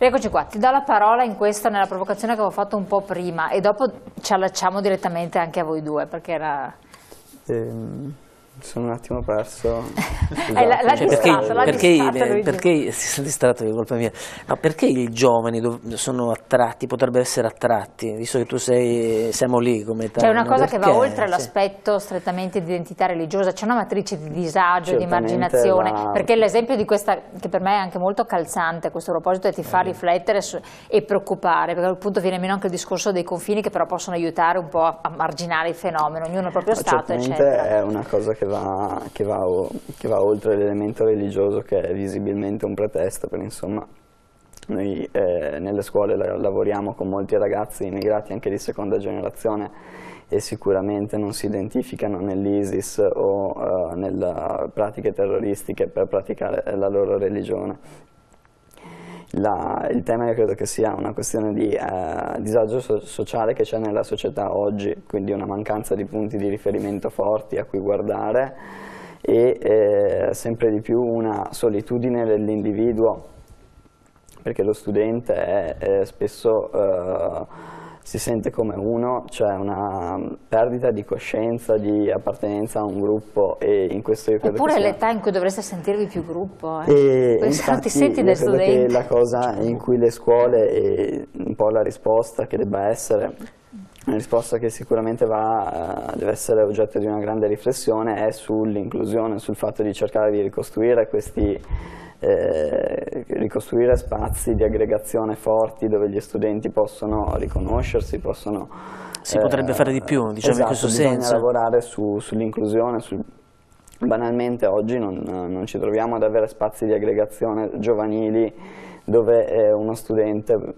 Eccoci qua, ti do la parola in questa, nella provocazione che avevo fatto un po' prima, e dopo ci allacciamo direttamente anche a voi due, perché era... Sono un attimo perso. Perché si è distratto, è colpa mia. No, perché i giovani sono attratti, potrebbero essere attratti, visto che tu siamo lì come età? C'è una cosa che va oltre l'aspetto strettamente di identità religiosa, c'è una matrice di disagio, di emarginazione, perché l'esempio di questa, che per me è anche molto calzante a questo proposito, e ti fa riflettere e preoccupare, perché appunto viene meno anche il discorso dei confini che però possono aiutare un po' a marginare il fenomeno, ognuno il proprio stato, eccetera. È una cosa che va oltre l'elemento religioso, che è visibilmente un pretesto, perché insomma noi nelle scuole lavoriamo con molti ragazzi immigrati anche di seconda generazione e sicuramente non si identificano nell'ISIS o nelle pratiche terroristiche per praticare la loro religione. Il tema io credo che sia una questione di disagio sociale che c'è nella società oggi, quindi una mancanza di punti di riferimento forti a cui guardare e sempre di più una solitudine dell'individuo, perché lo studente è spesso si sente come uno, c'è una perdita di coscienza, di appartenenza a un gruppo, e in questo io credo Eppure che sia... è l'età in cui dovreste sentirvi più gruppo, E non ti senti da studente. Che la cosa in cui le scuole, e un po' la risposta che debba essere, una risposta che sicuramente deve essere oggetto di una grande riflessione, è sull'inclusione, sul fatto di cercare di ricostruire ricostruire spazi di aggregazione forti dove gli studenti possono riconoscersi, possono... Si potrebbe fare di più, diciamo, in questo senso. Bisogna lavorare sull'inclusione, banalmente oggi non ci troviamo ad avere spazi di aggregazione giovanili dove uno studente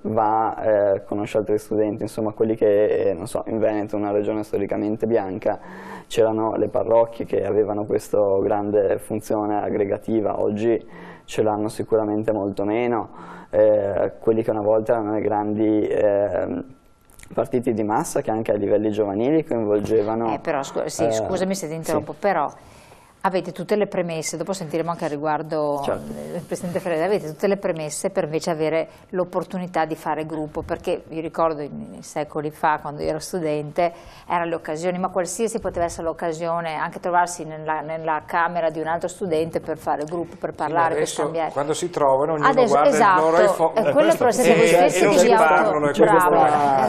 conosce altri studenti, insomma quelli che, non so, in Veneto, una regione storicamente bianca, c'erano le parrocchie che avevano questa grande funzione aggregativa, oggi ce l'hanno sicuramente molto meno, quelli che una volta erano i grandi partiti di massa che anche a livelli giovanili coinvolgevano... Però scusami se ti interrompo, però avete tutte le premesse, dopo sentiremo anche a riguardo il Presidente Ferrari, avete tutte le premesse per invece avere l'opportunità di fare gruppo, perché vi ricordo secoli fa, quando io ero studente, erano le occasioni, ma qualsiasi poteva essere l'occasione, anche trovarsi nella camera di un altro studente per fare gruppo, per parlare, per scambiare. Quando si trovano ognuno guarda il loro iPhone, quello però siete voi stessi che vi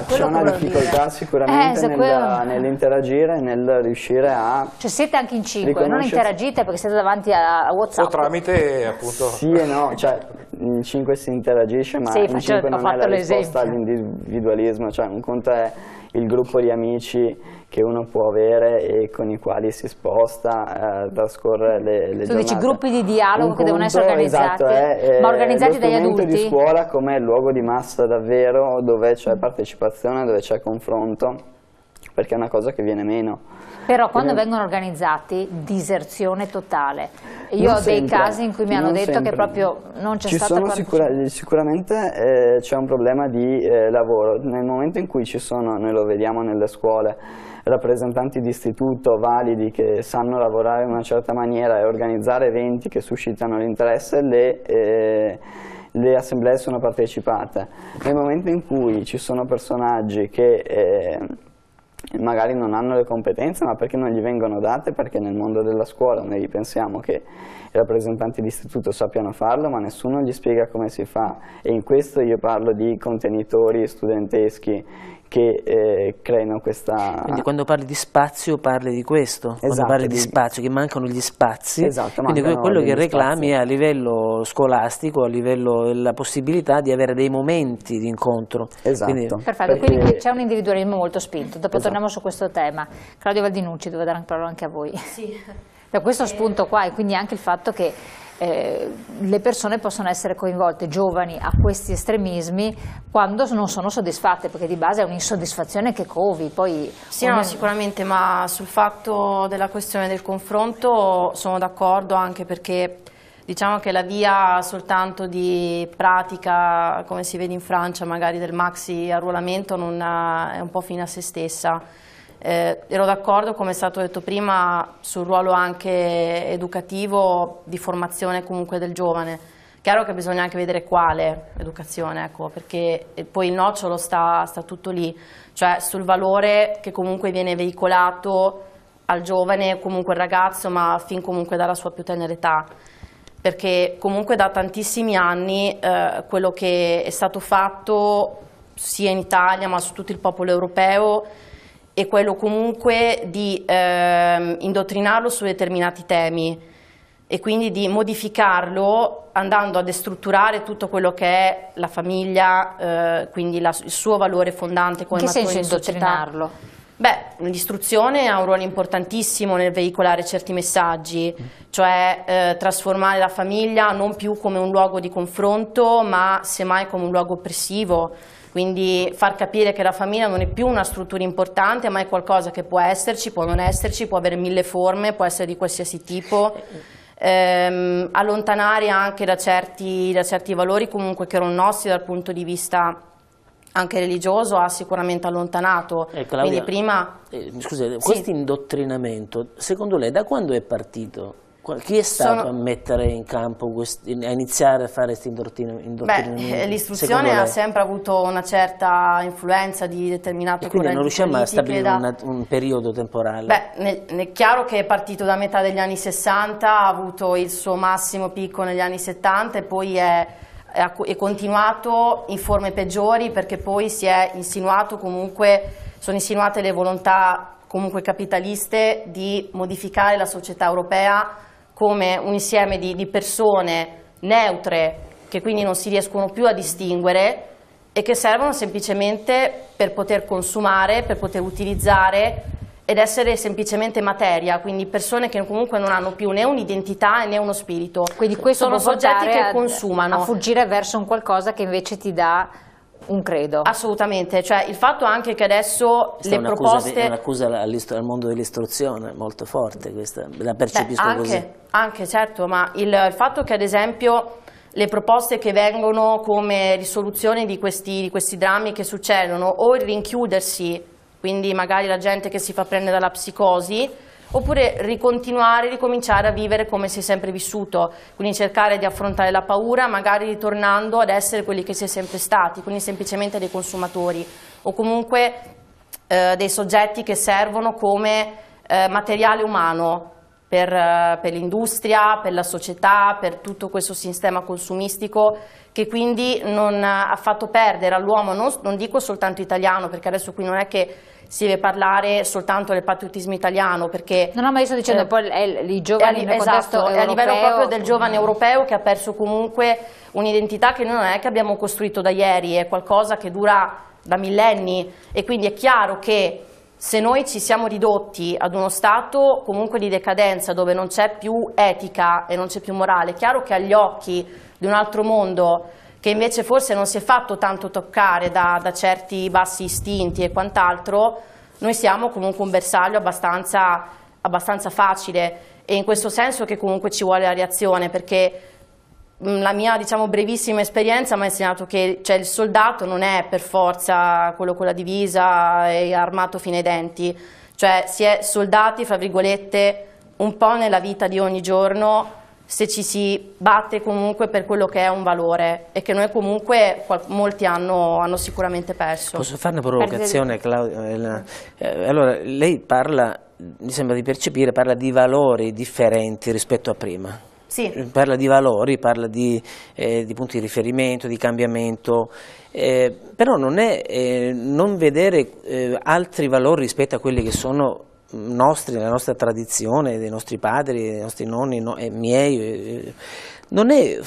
c'è una difficoltà sicuramente nell'interagire, nel riuscire a... Cioè siete anche in 5, non interagite perché siete davanti a WhatsApp. O tramite appunto... Sì e no, cioè in 5 si interagisce, ma in 5 non è la risposta all'individualismo, cioè un conto è il gruppo di amici che uno può avere e con i quali si sposta, trascorre le giornate. Tu dici gruppi di dialogo che devono essere organizzati, esatto, ma organizzati dagli adulti? Di scuola come luogo di massa davvero, dove c'è partecipazione, dove c'è confronto, perché è una cosa che viene meno. Però quando vengono organizzati, diserzione totale. Io ho dei casi in cui mi hanno detto che proprio non c'è stata partecipazione. Sicuramente c'è un problema di lavoro. Nel momento in cui ci sono, noi lo vediamo nelle scuole, rappresentanti di istituto validi che sanno lavorare in una certa maniera e organizzare eventi che suscitano l'interesse, le assemblee sono partecipate. Nel momento in cui ci sono personaggi che magari non hanno le competenze, ma perché non gli vengono date, perché nel mondo della scuola noi pensiamo che i rappresentanti di istituto sappiano farlo, ma nessuno gli spiega come si fa, e in questo io parlo di contenitori studenteschi che creino questa... Quindi quando parli di spazio parli di questo, quando parli di spazio, che mancano gli spazi, quindi quello che reclami è a livello scolastico, a livello della possibilità di avere dei momenti di incontro. Perfetto, quindi c'è un individualismo molto spinto, dopo torniamo su questo tema. Claudio Valdinucci, devo dare la parola anche a voi. Sì. Da questo spunto qua, e quindi anche il fatto che le persone possono essere coinvolte, giovani, a questi estremismi quando non sono soddisfatte, perché di base è un'insoddisfazione che covi. Poi sì, no, sicuramente, ma sul fatto della questione del confronto sono d'accordo, anche perché diciamo che la via soltanto di pratica, come si vede in Francia, magari del maxi arruolamento, è un po' fine a se stessa. Ero d'accordo, come è stato detto prima, sul ruolo anche educativo di formazione comunque del giovane, Chiaro che bisogna anche vedere quale educazione, ecco, perché poi il nocciolo sta tutto lì, cioè sul valore che comunque viene veicolato al giovane, comunque al ragazzo, ma fin comunque dalla sua più tenera età, perché comunque da tantissimi anni quello che è stato fatto sia in Italia ma su tutto il popolo europeo è quello comunque di indottrinarlo su determinati temi e quindi di modificarlo andando a destrutturare tutto quello che è la famiglia, quindi il suo valore fondante come mattone di società. In che senso indottrinarlo? Beh, l'istruzione ha un ruolo importantissimo nel veicolare certi messaggi, cioè trasformare la famiglia non più come un luogo di confronto, ma semmai come un luogo oppressivo. Quindi far capire che la famiglia non è più una struttura importante, ma è qualcosa che può esserci, può non esserci, può avere mille forme, può essere di qualsiasi tipo. Allontanare anche da certi valori comunque che erano nostri dal punto di vista anche religioso ha sicuramente allontanato. Claudia, quindi prima... Scusate, questo indottrinamento, secondo lei da quando è partito? Chi è stato a mettere in campo, a iniziare a fare questo indottrinamento? Beh, l'istruzione ha sempre avuto una certa influenza di determinate correnti. Quindi non riusciamo a stabilire un periodo temporale? Beh, è chiaro che è partito da metà degli anni 60, ha avuto il suo massimo picco negli anni 70 e poi è continuato in forme peggiori, perché poi si è insinuato sono insinuate le volontà comunque capitaliste di modificare la società europea come un insieme di persone neutre che quindi non si riescono più a distinguere e che servono semplicemente per poter consumare, per poter utilizzare ed essere semplicemente materia, quindi persone che comunque non hanno più né un'identità né uno spirito. Quindi questo sono soggetti che consumano. A fuggire verso un qualcosa che invece ti dà un credo. Assolutamente, cioè il fatto anche che adesso le proposte... È un'accusa al mondo dell'istruzione molto forte, questa, la percepisco così. Anche, certo, ma il fatto che ad esempio le proposte che vengono come risoluzione di questi drammi che succedono, o il rinchiudersi, quindi magari la gente che si fa prendere dalla psicosi, oppure ricominciare a vivere come si è sempre vissuto, quindi cercare di affrontare la paura, magari ritornando ad essere quelli che si è sempre stati, quindi semplicemente dei consumatori o comunque dei soggetti che servono come materiale umano per l'industria, per la società, per tutto questo sistema consumistico che quindi non ha fatto perdere all'uomo, non dico soltanto italiano, perché adesso qui non è che si deve parlare soltanto del patriottismo italiano, perché no, ma io sto dicendo poi i giovani nel contesto europeo, è a livello proprio del giovane europeo che ha perso comunque un'identità che noi non è che abbiamo costruito da ieri, è qualcosa che dura da millenni e quindi è chiaro che se noi ci siamo ridotti ad uno stato comunque di decadenza dove non c'è più etica e non c'è più morale, è chiaro che agli occhi di un altro mondo che invece forse non si è fatto tanto toccare da certi bassi istinti e quant'altro, noi siamo comunque un bersaglio abbastanza facile e in questo senso che comunque ci vuole la reazione, perché la mia brevissima esperienza mi ha insegnato che il soldato non è per forza quello con la divisa e armato fino ai denti, cioè si è soldati fra virgolette un po' nella vita di ogni giorno se ci si batte comunque per quello che è un valore e che noi comunque molti hanno sicuramente perso. Posso fare una provocazione, Claudia? Allora, lei parla, mi sembra di percepire, parla di valori differenti rispetto a prima. Sì. Parla di valori, parla di punti di riferimento, di cambiamento, però non è non vedere altri valori rispetto a quelli che sono nostri, nella nostra tradizione, dei nostri padri, dei nostri nonni e miei, non è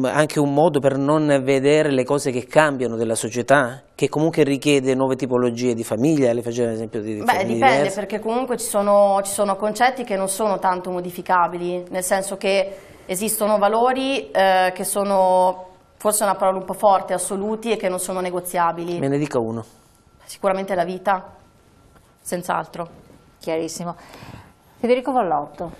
anche un modo per non vedere le cose che cambiano della società, che comunque richiede nuove tipologie di famiglia? Le faceva l'esempio di famiglie dipende diverse. perché comunque ci sono concetti che non sono tanto modificabili, nel senso che esistono valori che sono, forse è una parola un po' forte, assoluti e che non sono negoziabili. Me ne dica uno. Sicuramente la vita, senz'altro. Chiarissimo. Federico Vallotto.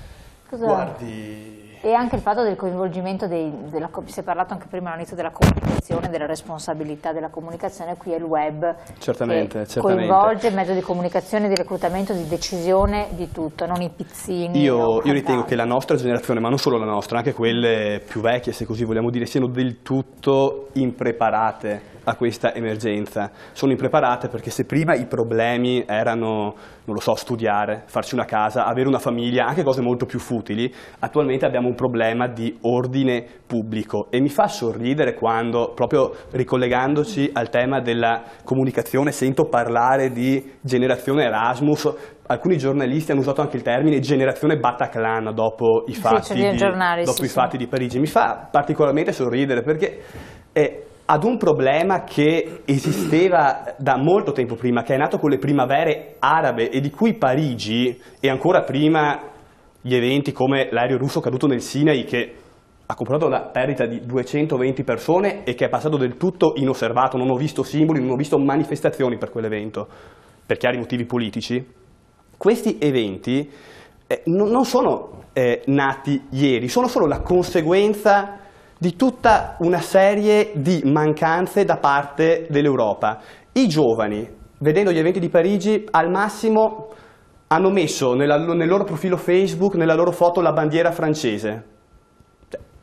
Guardi, E anche il fatto del coinvolgimento, si è parlato anche prima all'inizio della comunicazione, della responsabilità della comunicazione, qui è il web certamente. Coinvolge il mezzo di comunicazione, di reclutamento, di decisione, di tutto, non i pizzini. Io ritengo che la nostra generazione, ma non solo la nostra, anche quelle più vecchie, se così vogliamo dire, siano del tutto impreparate a questa emergenza. Sono impreparate perché se prima i problemi erano, non lo so, studiare, farci una casa, avere una famiglia, anche cose molto più futili, attualmente abbiamo un problema di ordine pubblico e mi fa sorridere quando, proprio ricollegandoci al tema della comunicazione, sento parlare di generazione Erasmus. Alcuni giornalisti hanno usato anche il termine generazione Bataclan dopo i fatti, i fatti di Parigi. Mi fa particolarmente sorridere perché ad un problema che esisteva da molto tempo prima, che è nato con le primavere arabe e di cui Parigi, e ancora prima gli eventi come l'aereo russo caduto nel Sinai, che ha comportato la perdita di 220 persone e che è passato del tutto inosservato, non ho visto simboli, non ho visto manifestazioni per quell'evento, per chiari motivi politici. Questi eventi non sono nati ieri, sono solo la conseguenza di tutta una serie di mancanze da parte dell'Europa. I giovani, vedendo gli eventi di Parigi, al massimo hanno messo nel loro profilo Facebook, nella loro foto, la bandiera francese.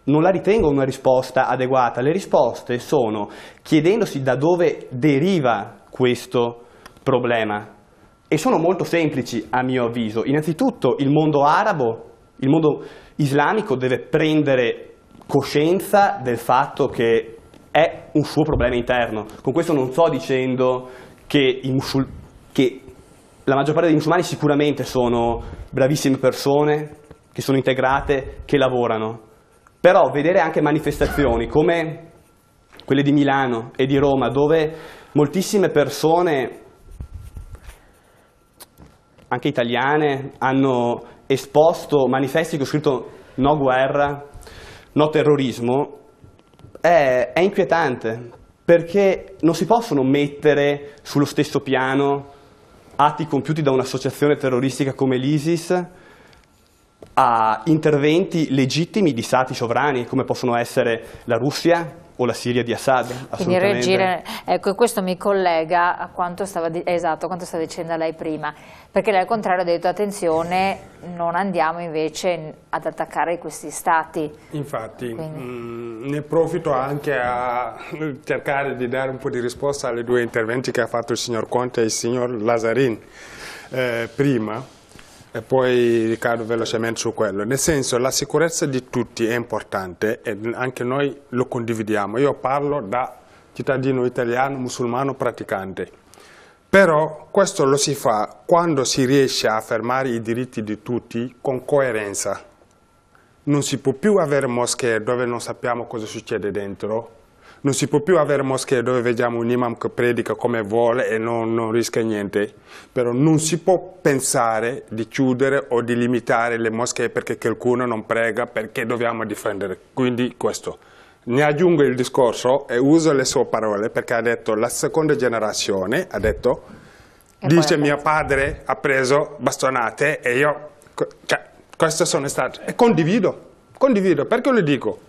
Non la ritengo una risposta adeguata. Le risposte sono chiedendosi da dove deriva questo problema. E sono molto semplici a mio avviso. Innanzitutto il mondo arabo, il mondo islamico deve prendere coscienza del fatto che è un suo problema interno. Con questo non sto dicendo che la maggior parte dei musulmani sicuramente sono bravissime persone, che sono integrate, che lavorano, però vedere anche manifestazioni come quelle di Milano e di Roma, dove moltissime persone, anche italiane, hanno esposto manifesti che ho scritto no guerra, no terrorismo, è inquietante, perché non si possono mettere sullo stesso piano atti compiuti da un'associazione terroristica come l'ISIS a interventi legittimi di stati sovrani come possono essere la Russia o la Siria di Assad. Quindi reagire, ecco, questo mi collega a quanto stava dicendo lei prima, perché lei al contrario ha detto attenzione, non andiamo invece ad attaccare questi stati. Infatti, ne profitto anche a cercare di dare un po' di risposta alle due interventi che ha fatto il signor Conte e il signor Lazzarin prima. E poi ricado velocemente su quello, nel senso la sicurezza di tutti è importante e anche noi lo condividiamo. Io parlo da cittadino italiano musulmano praticante, però questo lo si fa quando si riesce a affermare i diritti di tutti con coerenza. Non si può più avere moschee dove non sappiamo cosa succede dentro. Non si può più avere moschee dove vediamo un imam che predica come vuole e non rischia niente, però non si può pensare di chiudere o di limitare le moschee perché qualcuno non prega, perché dobbiamo difendere. Quindi questo. Ne aggiungo il discorso e uso le sue parole perché ha detto la seconda generazione, ha detto, dice mio padre ha preso bastonate e io, cioè, queste sono state, e condivido, perché lo dico?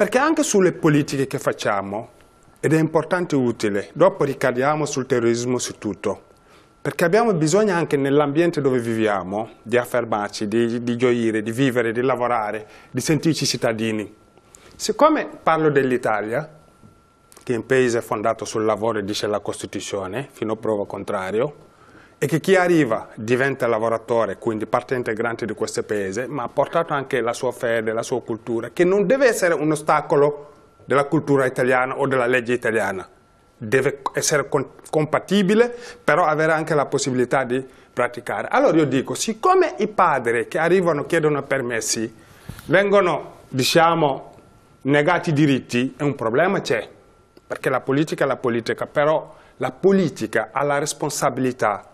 Perché anche sulle politiche che facciamo, ed è importante e utile, dopo ricadiamo sul terrorismo, su tutto, perché abbiamo bisogno anche nell'ambiente dove viviamo di affermarci, di gioire, di vivere, di lavorare, di sentirci cittadini. Siccome parlo dell'Italia, che è un paese fondato sul lavoro, dice la Costituzione, fino a prova contrario, e che chi arriva diventa lavoratore, quindi parte integrante di questo paese, ma ha portato anche la sua fede, la sua cultura, che non deve essere un ostacolo della cultura italiana o della legge italiana. Deve essere compatibile, però avere anche la possibilità di praticare. Allora io dico, siccome i padri che arrivano chiedono permessi, vengono, diciamo, negati i diritti, un problema c'è, perché la politica è la politica, però la politica ha la responsabilità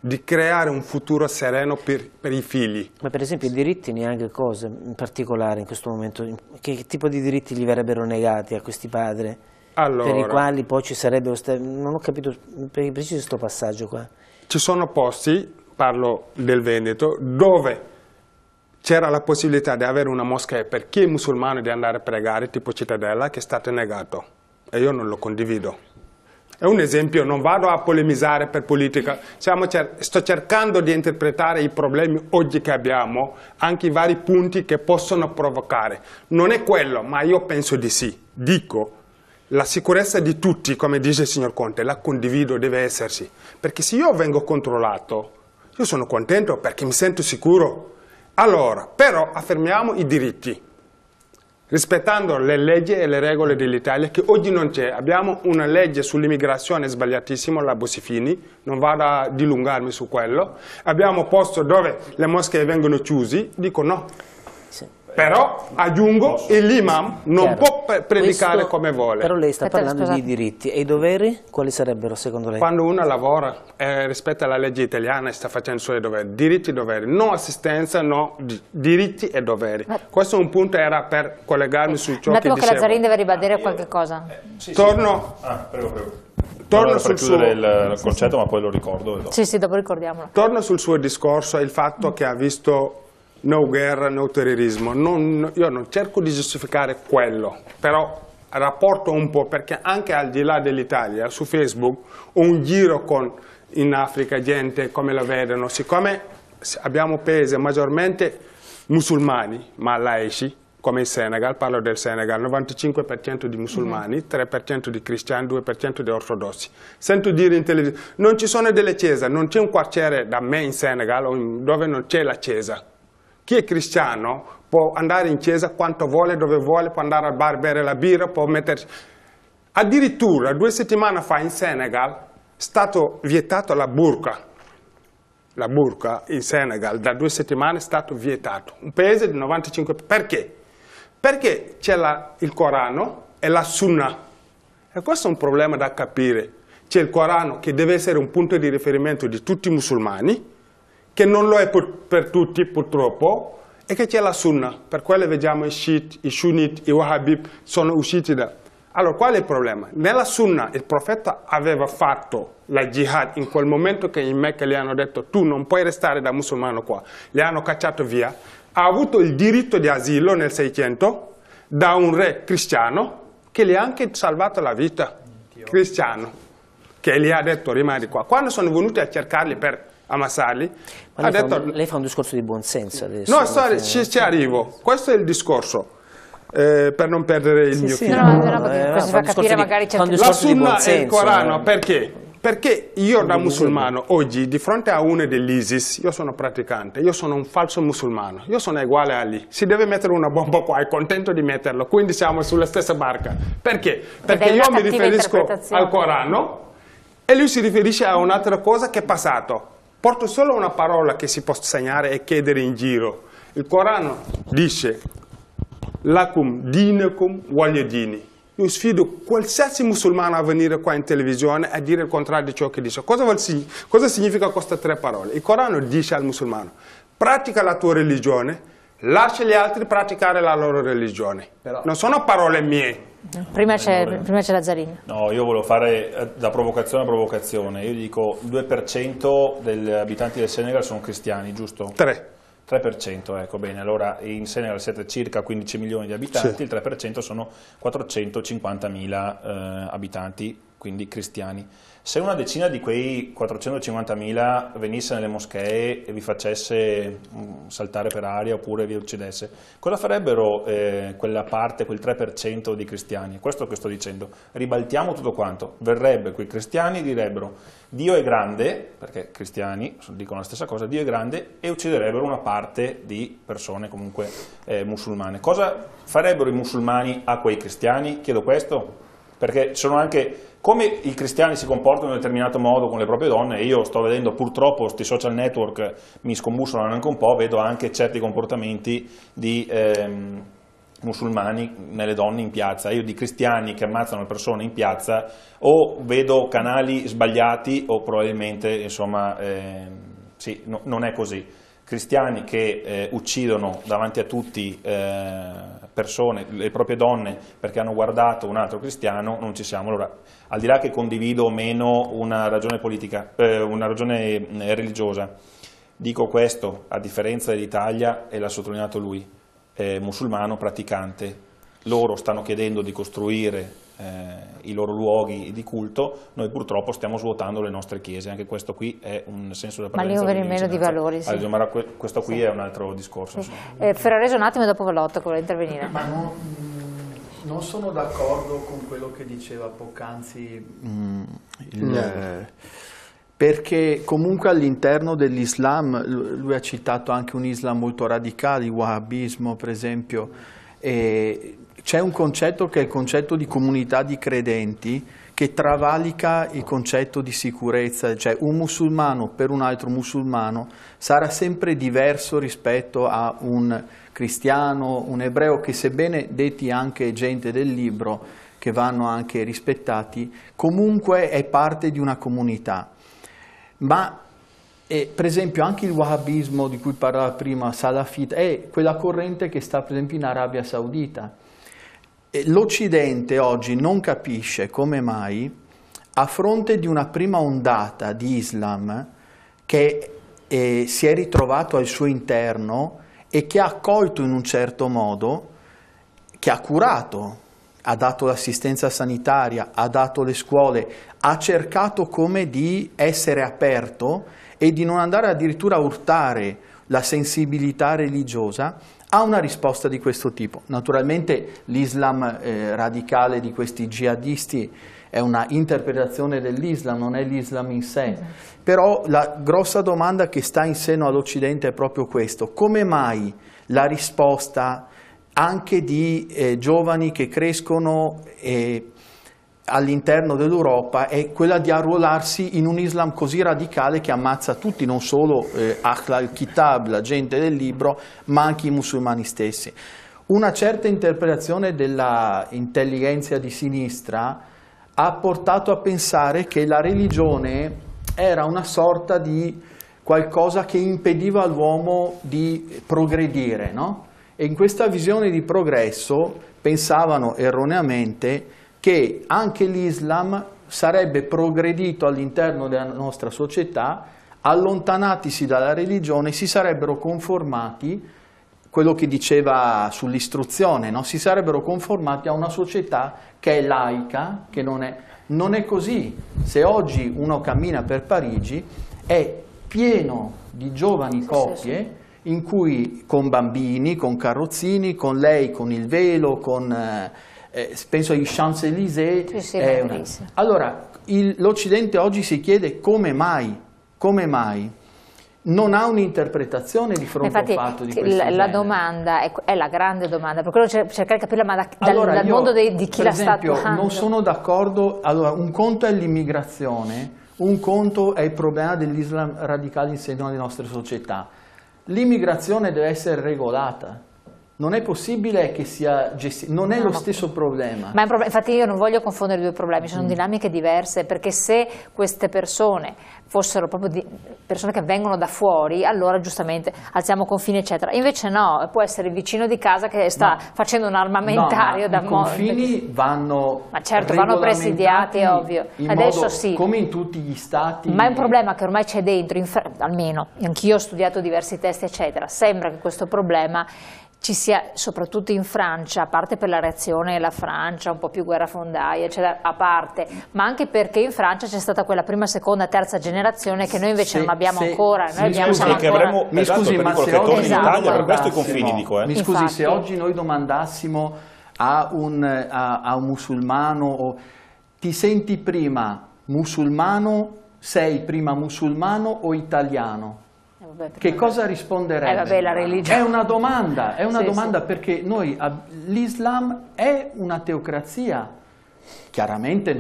di creare un futuro sereno per i figli. Ma per esempio i diritti neanche cosa in particolare in questo momento? Che tipo di diritti gli verrebbero negati a questi padri? Allora, per i quali poi ci sarebbe... Non ho capito per preciso questo passaggio qua. Ci sono posti, parlo del Veneto, dove c'era la possibilità di avere una moschea per chi è musulmano di andare a pregare, tipo Cittadella, che è stato negato. E io non lo condivido. È un esempio, non vado a polemizzare per politica, sto cercando di interpretare i problemi oggi che abbiamo, anche i vari punti che possono provocare. Non è quello, ma io penso di sì. Dico, la sicurezza di tutti, come dice il signor Conte, la condivido, deve esserci. Perché se io vengo controllato, io sono contento perché mi sento sicuro. Allora, però affermiamo i diritti, rispettando le leggi e le regole dell'Italia, che oggi non c'è. Abbiamo una legge sull'immigrazione sbagliatissima, la Bossi-Fini, non vado a dilungarmi su quello. Abbiamo posto dove le moschee vengono chiuse, dico no. Sì. Però aggiungo, l'imam non può predicare come vuole. Però lei sta parlando di diritti e i doveri, quali sarebbero secondo lei? Quando uno lavora rispetta la legge italiana e sta facendo i suoi doveri, diritti e doveri, no assistenza, no diritti e doveri. Questo è un punto, era per collegarmi su ciò che dicevo. che Lazzarin deve ribadire qualche cosa. Torno. Prego. Torno sul chiudere il concetto, ma poi lo ricordo. Sì, dopo ricordiamolo. Torno sul suo discorso, il fatto che ha visto no guerra, no terrorismo. Io non cerco di giustificare quello, però rapporto un po', perché anche al di là dell'Italia, su Facebook, ho un giro in Africa, gente come la vedono, siccome abbiamo paesi maggiormente musulmani, ma laici, come il Senegal, parlo del Senegal, 95% di musulmani, 3% di cristiani, 2% di ortodossi. Sento dire in televisione, non ci sono delle chiese, non c'è un quartiere da me in Senegal dove non c'è la chiesa. Chi è cristiano può andare in chiesa quanto vuole, dove vuole, può andare al bar, bere la birra, può mettersi. Addirittura 2 settimane fa in Senegal è stato vietato la burqa. La burqa in Senegal da 2 settimane è stato vietato. Un paese di 95%. Perché? Perché c'è il Corano e la Sunnah. E questo è un problema da capire. C'è il Corano che deve essere un punto di riferimento di tutti i musulmani, che non lo è per tutti purtroppo, e che c'è la Sunnah. Per quello vediamo i Shiite, i Sunniti, i Wahhabib sono usciti da... Allora, qual è il problema? Nella Sunnah il profeta aveva fatto la jihad in quel momento che in Mecca gli hanno detto tu non puoi restare da musulmano qua, li hanno cacciato via, ha avuto il diritto di asilo nel 600 da un re cristiano che gli ha anche salvato la vita, cristiano, che gli ha detto rimani qua. Quando sono venuti a cercarli per ammassarli, ha detto... Lei fa un discorso di buonsenso adesso. No, ci arrivo, questo è il discorso. Per non perdere il mio filo. Così fa capire magari la Sunnah e il Corano, perché? Perché io da musulmano oggi, di fronte a uno dell'ISIS, io sono praticante, io sono un falso musulmano, io sono uguale a lì. Si deve mettere una bomba qua, è contento di metterlo, quindi siamo sulla stessa barca. Perché? Perché io mi riferisco al Corano e lui si riferisce a un'altra cosa che è passato. Porto solo una parola che si può segnare e chiedere in giro. Il Corano dice Lakum dinekum waliyadini. Io sfido qualsiasi musulmano a venire qua in televisione a dire il contrario di ciò che dice. Cosa significa queste 3 parole? Il Corano dice al musulmano: pratica la tua religione, lascia gli altri praticare la loro religione. Però non sono parole mie. Prima c'è Lazzarin. No, io volevo fare da provocazione a provocazione. Io dico 2% degli abitanti del Senegal sono cristiani, giusto? 3%, ecco bene, allora in Senegal siete circa 15 milioni di abitanti, sì. Il 3% sono 450.000 abitanti, quindi cristiani. Se una decina di quei 450.000 venisse nelle moschee e vi facesse saltare per aria oppure vi uccidesse, cosa farebbero quella parte, quel 3% di cristiani? Questo che sto dicendo. Ribaltiamo tutto quanto. Verrebbe quei cristiani e direbbero Dio è grande, perché cristiani dicono la stessa cosa, Dio è grande, e ucciderebbero una parte di persone comunque musulmane. Cosa farebbero i musulmani a quei cristiani? Chiedo questo, perché sono anche... Come i cristiani si comportano in un determinato modo con le proprie donne, e io sto vedendo purtroppo questi social network mi scombussolano anche un po', vedo anche certi comportamenti di musulmani nelle donne in piazza, io di cristiani che ammazzano le persone in piazza, o vedo canali sbagliati o probabilmente, insomma, sì, non è così. Cristiani che uccidono davanti a tutti persone, le proprie donne, perché hanno guardato un altro cristiano, non ci siamo. Allora, al di là che condivido o meno una ragione politica, una ragione religiosa, Dico questo a differenza dell'Italia, e l'ha sottolineato lui, musulmano praticante. Loro stanno chiedendo di costruire i loro luoghi di culto, noi purtroppo stiamo svuotando le nostre chiese, anche questo qui è un senso di appartenenza. Ma lì meno di valori, sì. Allora, questo qui è un altro discorso. Sì. Ferrarese un attimo e dopo Vallotto che vuole intervenire. Ma non sono d'accordo con quello che diceva poc'anzi perché comunque all'interno dell'Islam, lui ha citato anche un Islam molto radicale, il Wahhabismo per esempio, c'è un concetto che è il concetto di comunità di credenti che travalica il concetto di sicurezza, cioè un musulmano per un altro musulmano sarà sempre diverso rispetto a un cristiano, un ebreo, che sebbene detti anche gente del libro, che vanno anche rispettati, comunque è parte di una comunità. Ma per esempio anche il wahhabismo di cui parlava prima Salafita è quella corrente che sta per esempio in Arabia Saudita. L'Occidente oggi non capisce come mai, a fronte di una prima ondata di Islam che si è ritrovato al suo interno e che ha accolto in un certo modo, che ha curato, ha dato l'assistenza sanitaria, ha dato le scuole, ha cercato come di essere aperto e di non andare addirittura a urtare la sensibilità religiosa, ha una risposta di questo tipo. Naturalmente l'Islam radicale di questi jihadisti è una interpretazione dell'Islam, non è l'Islam in sé. Però la grossa domanda che sta in seno all'Occidente è proprio questo: come mai la risposta anche di giovani che crescono all'interno dell'Europa è quella di arruolarsi in un Islam così radicale che ammazza tutti, non solo Ahl al-Kitab, la gente del libro, ma anche i musulmani stessi? Una certa interpretazione della intelligenza di sinistra ha portato a pensare che la religione era una sorta di qualcosa che impediva all'uomo di progredire, no? E in questa visione di progresso pensavano erroneamente che anche l'Islam sarebbe progredito all'interno della nostra società, allontanatisi dalla religione, si sarebbero conformati, quello che diceva sull'istruzione, no? Si sarebbero conformati a una società che è laica, che non è così. Se oggi uno cammina per Parigi è pieno di giovani coppie in cui con bambini, con carrozzini, con lei con il velo, con penso agli Champs-Élysées. Allora l'Occidente oggi si chiede come mai non ha un'interpretazione di fronte al fatto di questo genere. La domanda è la grande domanda, per quello cercare di capirla, ma dal mondo di chi la sta attuando. Non sono d'accordo. Allora, un conto è l'immigrazione, un conto è il problema dell'Islam radicale in seno alle nostre società. L'immigrazione deve essere regolata. Non è possibile che sia gestita, non è lo stesso problema. Ma infatti io non voglio confondere i due problemi, sono dinamiche diverse, perché se queste persone fossero proprio persone che vengono da fuori, allora giustamente alziamo confini eccetera. Invece no, può essere il vicino di casa che sta facendo un armamentario da modo. I confini vanno vanno presidiati, è ovvio. Adesso sì. Come in tutti gli stati. Ma è un problema che ormai c'è dentro, almeno anch'io ho studiato diversi testi eccetera, sembra che questo problema ci sia soprattutto in Francia, a parte per la reazione della Francia, un po' più guerrafondaia, eccetera, a parte, ma anche perché in Francia c'è stata quella prima, seconda, terza generazione che noi invece non abbiamo ancora. Noi abbiamo ancora... Mi scusi, ma se oggi in Italia, per questo i confini dico. Mi scusi, se oggi noi domandassimo a un musulmano, ti senti prima musulmano, sei prima musulmano o italiano? Che cosa risponderebbe? La religione. È una domanda, perché l'Islam è una teocrazia. Chiaramente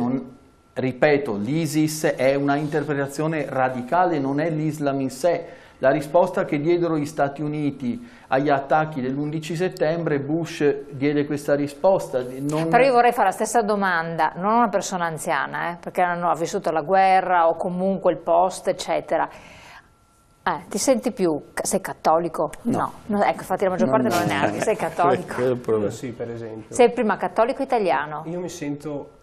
ripeto, l'ISIS è una interpretazione radicale, non è l'Islam in sé. La risposta che diedero gli Stati Uniti agli attacchi dell'11 settembre, Bush diede questa risposta. Però io vorrei fare la stessa domanda, non a una persona anziana, perché hanno vissuto la guerra o comunque il post, eccetera. Ti senti più, sei cattolico? No. Ecco, infatti la maggior parte non è neanche, sei cattolico? Sì, per esempio. Sei prima cattolico o italiano? Io mi sento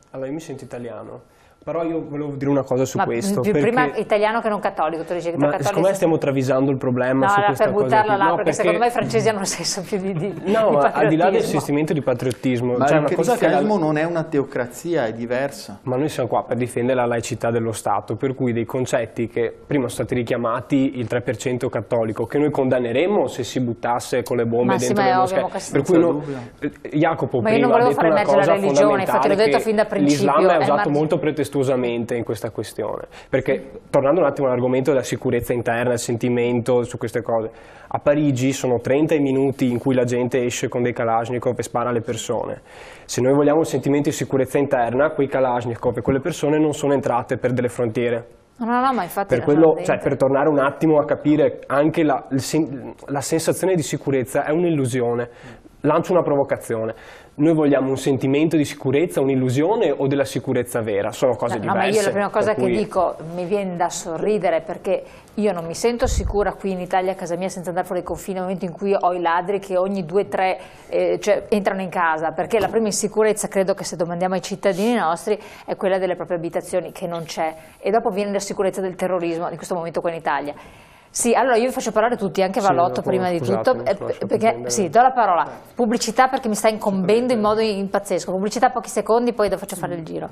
italiano, Però io volevo dire una cosa su questo. Prima italiano che non cattolico, tu dici che secondo me stiamo travisando il problema su questa per buttarla là, perché secondo me i francesi hanno un senso più di no, ma al di là del sentimento di patriottismo, ma il cristianesimo non è una teocrazia, è diversa. Ma noi siamo qua per difendere la laicità dello Stato, per cui dei concetti che prima sono stati richiamati, il 3% cattolico, che noi condanneremmo se si buttasse con le bombe dentro le moschee. Per cui Jacopo prima ha detto una cosa fondamentale, l'ho detto fin da principio. L'Islam è usato molto pretestuosamente in questa questione, perché tornando un attimo all'argomento della sicurezza interna, il sentimento su queste cose, a Parigi sono 30 i minuti in cui la gente esce con dei Kalashnikov e spara alle persone. Se noi vogliamo un sentimento di sicurezza interna, quei Kalashnikov e quelle persone non sono entrate per delle frontiere. No, ma infatti per quello, per tornare un attimo a capire anche la sensazione di sicurezza è un'illusione. Lancio una provocazione. Noi vogliamo un sentimento di sicurezza, un'illusione o della sicurezza vera? Sono cose diverse. Ma io la prima cosa che dico, mi viene da sorridere, perché io non mi sento sicura qui in Italia a casa mia senza andare fuori dai confini nel momento in cui ho i ladri che ogni 2-3 entrano in casa, perché la prima insicurezza, credo che se domandiamo ai cittadini nostri, è quella delle proprie abitazioni, che non c'è, e dopo viene la sicurezza del terrorismo in questo momento qua in Italia. Sì, allora io vi faccio parlare tutti, anche Vallotto prima di tutto, perché sì, do la parola. Pubblicità, perché mi sta incombendo in modo pazzesco. Pubblicità pochi secondi, poi faccio fare il giro.